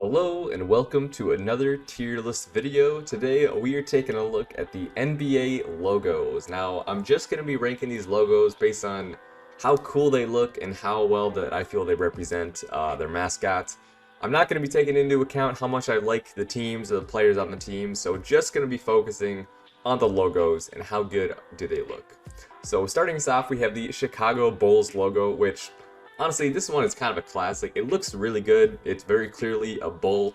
Hello and welcome to another tier list video. Today we are taking a look at the NBA logos. Now I'm just going to be ranking these logos based on how cool they look and how well that I feel they represent their mascots. I'm not going to be taking into account how much I like the teams or the players on the team, so just going to be focusing on the logos and how good do they look. So starting us off, we have the Chicago Bulls logo, which honestly, this one is kind of a classic. It looks really good. It's very clearly a bull.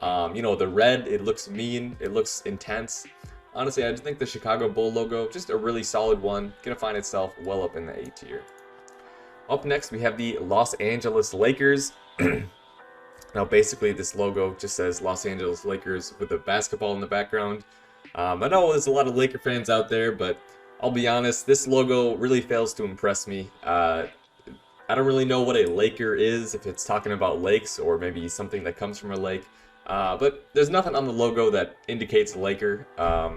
The red, it looks mean. It looks intense. Honestly, I just think the Chicago Bull logo, just a really solid one. Gonna find itself well up in the A tier. Up next, we have the Los Angeles Lakers. Now, basically, this logo just says Los Angeles Lakers with a basketball in the background. I know there's a lot of Laker fans out there, but I'll be honest, this logo really fails to impress me. I don't really know what a Laker is, if it's talking about lakes or maybe something that comes from a lake. But there's nothing on the logo that indicates Laker.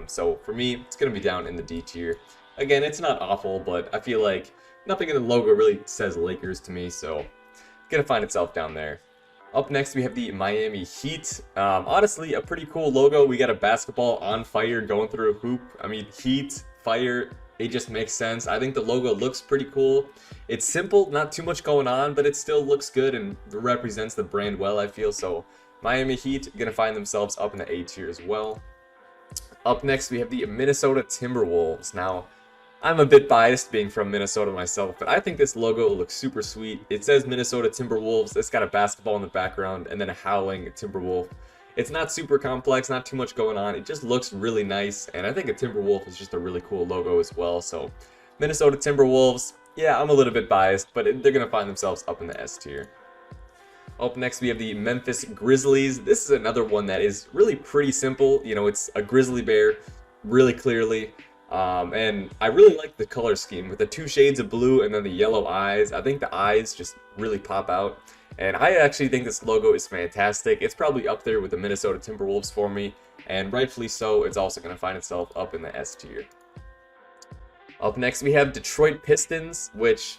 So for me, it's going to be down in the D tier. Again, it's not awful, but I feel like nothing in the logo really says Lakers to me, so it's going to find itself down there. Up next, we have the Miami Heat. Honestly, a pretty cool logo. We got a basketball on fire going through a hoop. I mean, Heat, fire, it just makes sense. I think the logo looks pretty cool. It's simple, not too much going on, but it still looks good and represents the brand well, I feel. So Miami Heat going to find themselves up in the A tier as well. Up next, we have the Minnesota Timberwolves. Now, I'm a bit biased being from Minnesota myself, but I think this logo looks super sweet. It says Minnesota Timberwolves. It's got a basketball in the background and then a howling Timberwolf. It's not super complex, not too much going on. It just looks really nice, and I think a Timberwolf is just a really cool logo as well. So Minnesota Timberwolves, yeah, I'm a little bit biased, but they're going to find themselves up in the S tier. Up next, we have the Memphis Grizzlies. This is another one that is really pretty simple. You know, it's a grizzly bear, really clearly. And I really like the color scheme with the two shades of blue and then the yellow eyes. I think the eyes just really pop out. And I actually think this logo is fantastic. It's probably up there with the Minnesota Timberwolves for me. And rightfully so, it's also going to find itself up in the S tier. Up next, we have Detroit Pistons, which,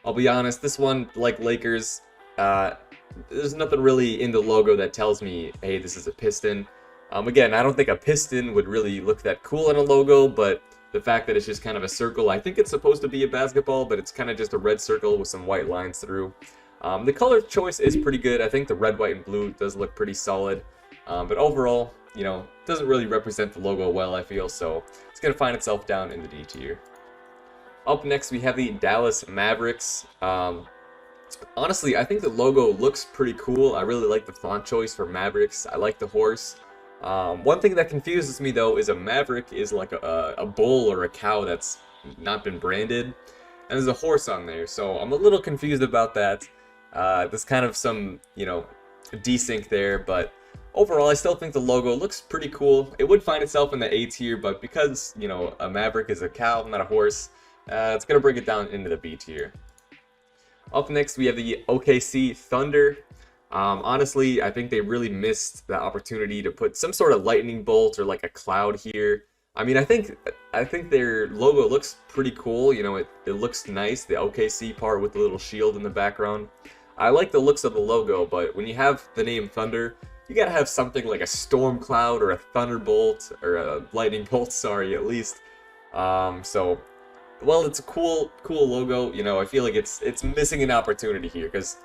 I'll be honest, this one, like Lakers, there's nothing really in the logo that tells me, hey, this is a Piston. Again, I don't think a piston would really look that cool in a logo, but the fact that it's just kind of a circle, I think it's supposed to be a basketball, but it's kind of just a red circle with some white lines through. The color choice is pretty good. I think the red, white, and blue does look pretty solid. But overall, you know, doesn't really represent the logo well, I feel, so it's going to find itself down in the D tier. Up next, we have the Dallas Mavericks. Honestly, I think the logo looks pretty cool. I really like the font choice for Mavericks. I like the horse. One thing that confuses me though is a Maverick is like a bull or a cow that's not been branded, and there's a horse on there, so I'm a little confused about that. There's kind of some, desync there, but overall I still think the logo looks pretty cool. It would find itself in the A tier, but because, a Maverick is a cow, not a horse, it's gonna bring it down into the B tier. Up next, we have the OKC Thunder. Honestly, I think they really missed the opportunity to put some sort of lightning bolt or like a cloud here. I mean, I think their logo looks pretty cool. It looks nice, the OKC part with the little shield in the background. I like the looks of the logo, but when you have the name Thunder, you gotta have something like a storm cloud or a thunderbolt or a lightning bolt, sorry, at least. Well, it's a cool logo. I feel like it's missing an opportunity here because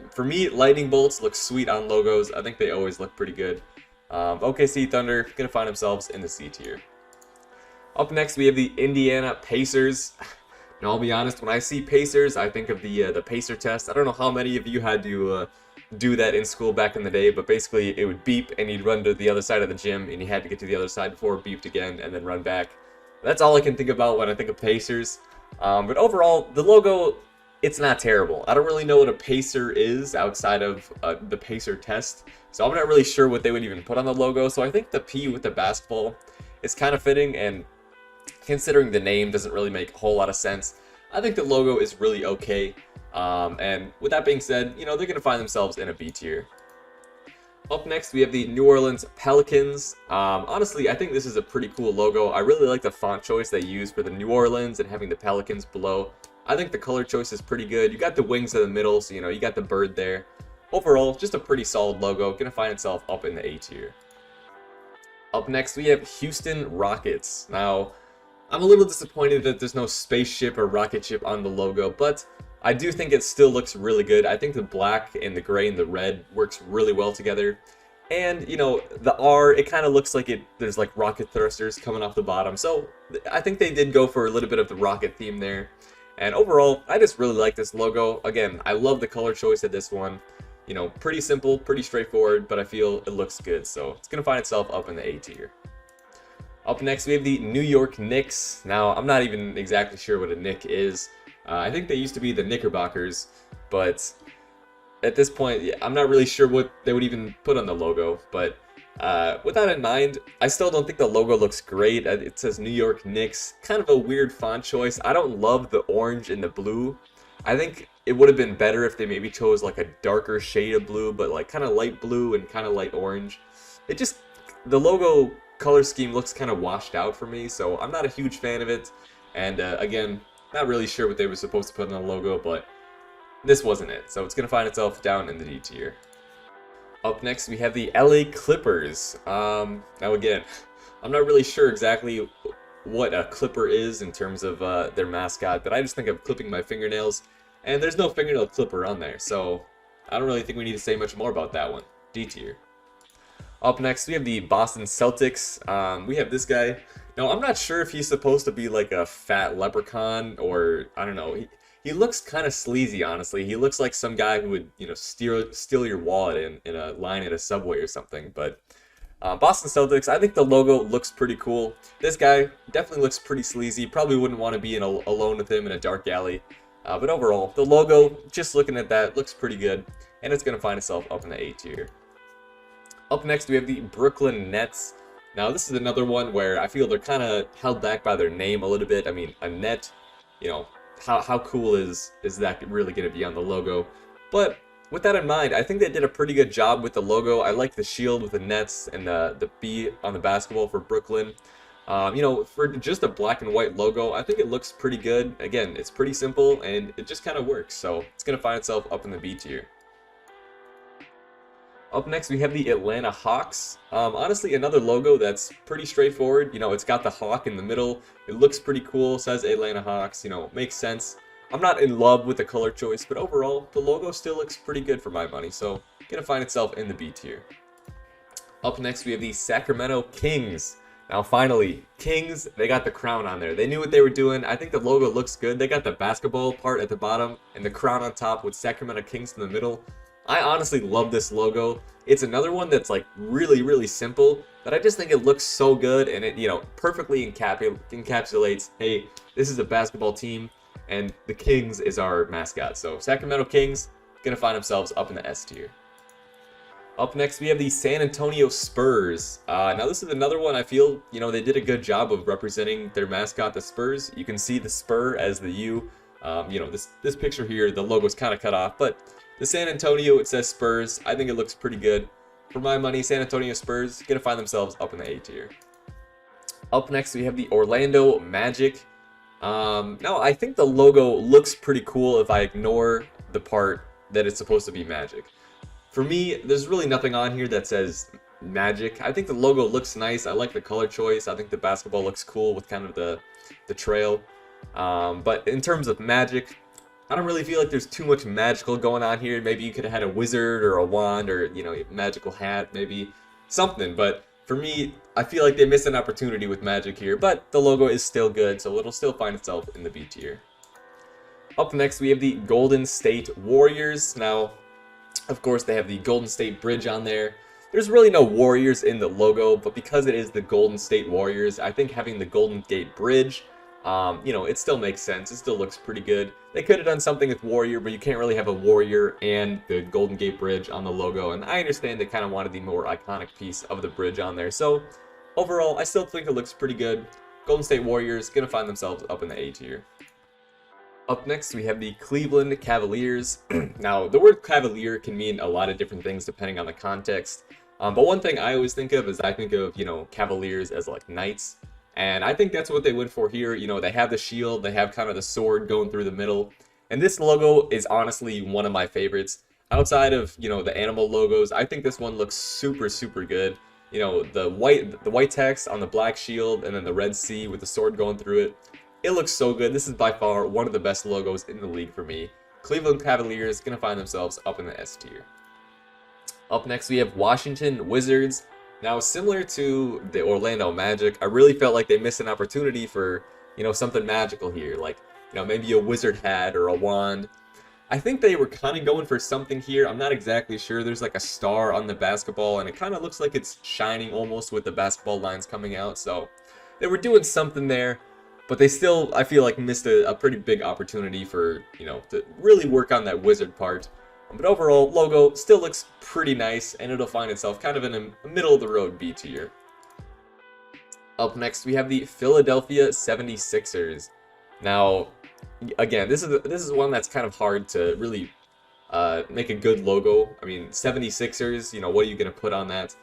for me, lightning bolts look sweet on logos. I think they always look pretty good. OKC Thunder gonna find themselves in the C tier. Up next, we have the Indiana Pacers. Now, I'll be honest, when I see Pacers, I think of the Pacer test. I don't know how many of you had to do that in school back in the day, but basically it would beep and you'd run to the other side of the gym and you had to get to the other side before it beeped again and then run back. That's all I can think about when I think of Pacers. But overall, the logo, it's not terrible. I don't really know what a Pacer is outside of the Pacer test, so I'm not really sure what they would even put on the logo. So I think the P with the basketball is kind of fitting, and considering the name doesn't really make a whole lot of sense, I think the logo is really okay. And with that being said, they're going to find themselves in a B tier. Up next, we have the New Orleans Pelicans. Honestly, I think this is a pretty cool logo. I really like the font choice they use for the New Orleans and having the Pelicans below. I think the color choice is pretty good. You got the wings in the middle, so you got the bird there. overall, just a pretty solid logo. Gonna find itself up in the A tier. Up next, we have Houston Rockets. Now, I'm a little disappointed that there's no spaceship or rocket ship on the logo, but I do think it still looks really good. I think the black and the gray and the red works really well together. And, you know, the R, it kind of looks like there's like rocket thrusters coming off the bottom. So I think they did go for a little bit of the rocket theme there. And overall, I just really like this logo. Again, I love the color choice of this one. You know, pretty simple, pretty straightforward, but I feel it looks good. So it's going to find itself up in the A tier. Up next, we have the New York Knicks. Now, I'm not even exactly sure what a Knick is. I think they used to be the Knickerbockers, but at this point, yeah, I'm not really sure what they would even put on the logo. But with that in mind, I still don't think the logo looks great. It says New York Knicks, kind of a weird font choice. I don't love the orange and the blue. I think it would have been better if they maybe chose like a darker shade of blue, but like kind of light blue and kind of light orange. The logo color scheme looks kind of washed out for me, so I'm not a huge fan of it. And again, not really sure what they were supposed to put on the logo, but this wasn't it. So it's going to find itself down in the D tier. Up next, we have the LA Clippers. Now again, I'm not really sure exactly what a clipper is in terms of their mascot, but I just think of clipping my fingernails, and there's no fingernail clipper on there, so I don't really think we need to say much more about that one. D tier. Up next, we have the Boston Celtics. We have this guy. Now, I'm not sure if he's supposed to be like a fat leprechaun or, I don't know. He looks kind of sleazy, honestly. He looks like some guy who would, you know, steal your wallet in a line at a Subway or something. But Boston Celtics, I think the logo looks pretty cool. This guy definitely looks pretty sleazy. Probably wouldn't want to be alone with him in a dark alley. But overall, the logo, just looking at that, looks pretty good. And it's going to find itself up in the A tier. Up next, we have the Brooklyn Nets. Now, this is another one where I feel they're kind of held back by their name a little bit. I mean, a net, you know, how cool is that really going to be on the logo? But with that in mind, I think they did a pretty good job with the logo. I like the shield with the Nets and the B on the basketball for Brooklyn. You know, for just a black and white logo, I think it looks pretty good. Again, it's pretty simple and it just kind of works. So it's going to find itself up in the B tier. Up next, we have the Atlanta Hawks. Honestly, another logo that's pretty straightforward. You know, it's got the hawk in the middle. It looks pretty cool. It says Atlanta Hawks. You know, makes sense. I'm not in love with the color choice, but overall, the logo still looks pretty good for my money. So, gonna find itself in the B tier. Up next, we have the Sacramento Kings. Now, finally, Kings, they got the crown on there. They knew what they were doing. I think the logo looks good. They got the basketball part at the bottom and the crown on top with Sacramento Kings in the middle. I honestly love this logo. It's another one that's like really, really simple, but I just think it looks so good, and it, you know, perfectly encapsulates, hey, this is a basketball team and the Kings is our mascot. So Sacramento Kings gonna find themselves up in the S tier. Up next, we have the San Antonio Spurs. Now this is another one I feel, you know, they did a good job of representing their mascot, the Spurs. You can see the spur as the U. You know, this picture here, the logo's kind of cut off, but the San Antonio, it says Spurs. I think it looks pretty good. For my money, San Antonio Spurs gonna find themselves up in the A tier. Up next, we have the Orlando Magic. Now, I think the logo looks pretty cool if I ignore the part that it's supposed to be Magic. For me, there's really nothing on here that says Magic. I think the logo looks nice. I like the color choice. I think the basketball looks cool with kind of the trail. But in terms of Magic, I don't really feel like there's too much magical going on here. Maybe you could have had a wizard or a wand or, you know, a magical hat, maybe something. But for me, I feel like they missed an opportunity with Magic here. But the logo is still good, so it'll still find itself in the B tier. Up next, we have the Golden State Warriors. Now, of course, they have the Golden State Bridge on there. There's really no Warriors in the logo, but because it is the Golden State Warriors, I think having the Golden Gate Bridge, you know, it still makes sense. It still looks pretty good. They could have done something with Warrior, but you can't really have a Warrior and the Golden Gate Bridge on the logo. And I understand they kind of wanted the more iconic piece of the bridge on there. So overall, I still think it looks pretty good. Golden State Warriors gonna find themselves up in the A tier. Up next, we have the Cleveland Cavaliers. Now, the word Cavalier can mean a lot of different things depending on the context. But one thing I always think of is I think of, you know, Cavaliers as like knights. And I think that's what they went for here. You know, they have the shield, they have kind of the sword going through the middle. And this logo is honestly one of my favorites. outside of, you know, the animal logos, I think this one looks super, super good. You know, the white text on the black shield and then the red C with the sword going through it. It looks so good. This is by far one of the best logos in the league for me. Cleveland Cavaliers going to find themselves up in the S tier. Up next, we have Washington Wizards. Now, similar to the Orlando Magic, I really felt like they missed an opportunity for, you know, something magical here. Like, you know, maybe a wizard hat or a wand. I think they were kind of going for something here. I'm not exactly sure. There's like a star on the basketball, and it kind of looks like it's shining almost with the basketball lines coming out. So they were doing something there, but they still, I feel like, missed a pretty big opportunity for, you know, to really work on that wizard part. But overall, logo still looks pretty nice, and it'll find itself kind of in a middle-of-the-road B tier. Up next, we have the Philadelphia 76ers. Now, again, this is one that's kind of hard to really make a good logo. I mean, 76ers, you know, what are you going to put on that?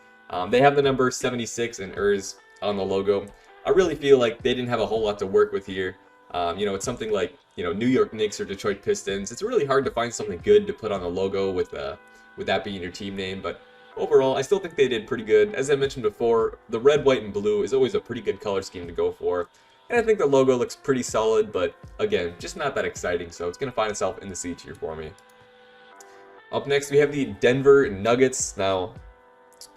They have the number 76 and ERS on the logo. I really feel like they didn't have a whole lot to work with here. You know, it's something like, you know, New York Knicks or Detroit Pistons. It's really hard to find something good to put on the logo with that being your team name. But overall, I still think they did pretty good. As I mentioned before, the red, white, and blue is always a pretty good color scheme to go for. And I think the logo looks pretty solid, but again, just not that exciting. So it's going to find itself in the C tier for me. Up next, we have the Denver Nuggets. Now,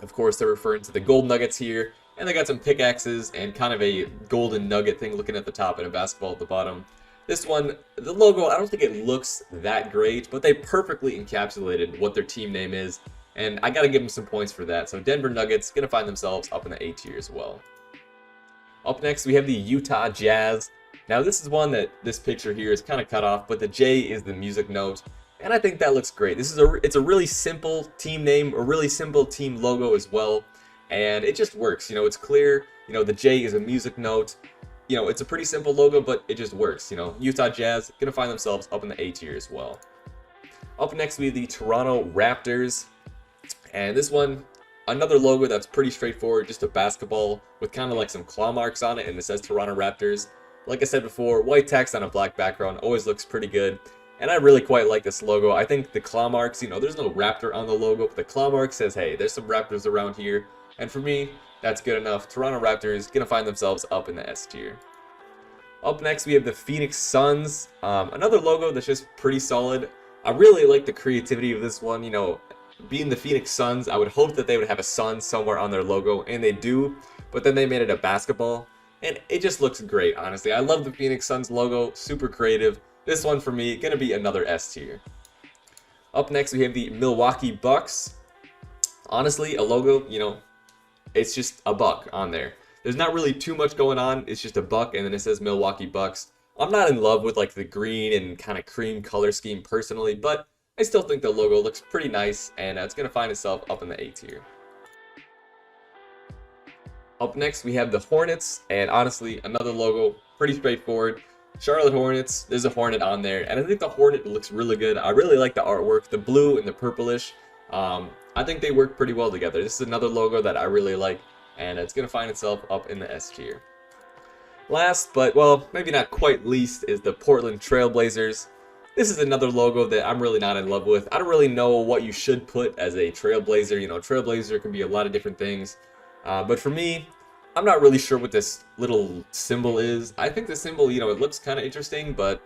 of course, they're referring to the gold nuggets here. And they got some pickaxes and kind of a golden nugget thing looking at the top and a basketball at the bottom. This one, the logo, I don't think it looks that great, but they perfectly encapsulated what their team name is. And I got to give them some points for that. So Denver Nuggets going to find themselves up in the A tier as well. Up next, we have the Utah Jazz. Now, this is one that this picture here is kind of cut off, but the J is the music note. And I think that looks great. It's a really simple team name, a really simple team logo as well. And it just works, you know, it's clear, you know, the J is a music note, you know, it's a pretty simple logo, but it just works, you know. Utah Jazz going to find themselves up in the A tier as well. Up next, we have the Toronto Raptors, and this one, another logo that's pretty straightforward, just a basketball with kind of like some claw marks on it, and it says Toronto Raptors. Like I said before, white text on a black background always looks pretty good, and I really quite like this logo. I think the claw marks, you know, there's no raptor on the logo, but the claw mark says, hey, there's some Raptors around here. And for me, that's good enough. Toronto Raptors going to find themselves up in the S tier. Up next, we have the Phoenix Suns. Another logo that's just pretty solid. I really like the creativity of this one. You know, being the Phoenix Suns, I would hope that they would have a sun somewhere on their logo, and they do. But then they made it a basketball, and it just looks great, honestly. I love the Phoenix Suns logo. Super creative. This one, for me, going to be another S tier. Up next, we have the Milwaukee Bucks. Honestly, a logo, you know, it's just a buck on there. There's not really too much going on. It's just a buck, and then it says Milwaukee Bucks. I'm not in love with like the green and kind of cream color scheme personally, but I still think the logo looks pretty nice, and it's going to find itself up in the A tier. Up next, we have the Hornets, and honestly, another logo, pretty straightforward. Charlotte Hornets, there's a Hornet on there, and I think the Hornet looks really good. I really like the artwork, the blue and the purplish. I think they work pretty well together. This is another logo that I really like, and it's going to find itself up in the S tier. Last, but well, maybe not quite least, is the Portland Trailblazers. This is another logo that I'm really not in love with. I don't really know what you should put as a Trailblazer. You know, Trailblazer can be a lot of different things. But for me, I'm not really sure what this little symbol is. I think the symbol, you know, it looks kind of interesting, but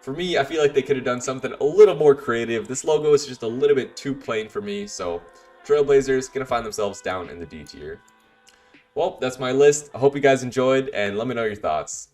for me, I feel like they could have done something a little more creative. This logo is just a little bit too plain for me, so Trailblazers going to find themselves down in the D tier. Well, that's my list. I hope you guys enjoyed, and let me know your thoughts.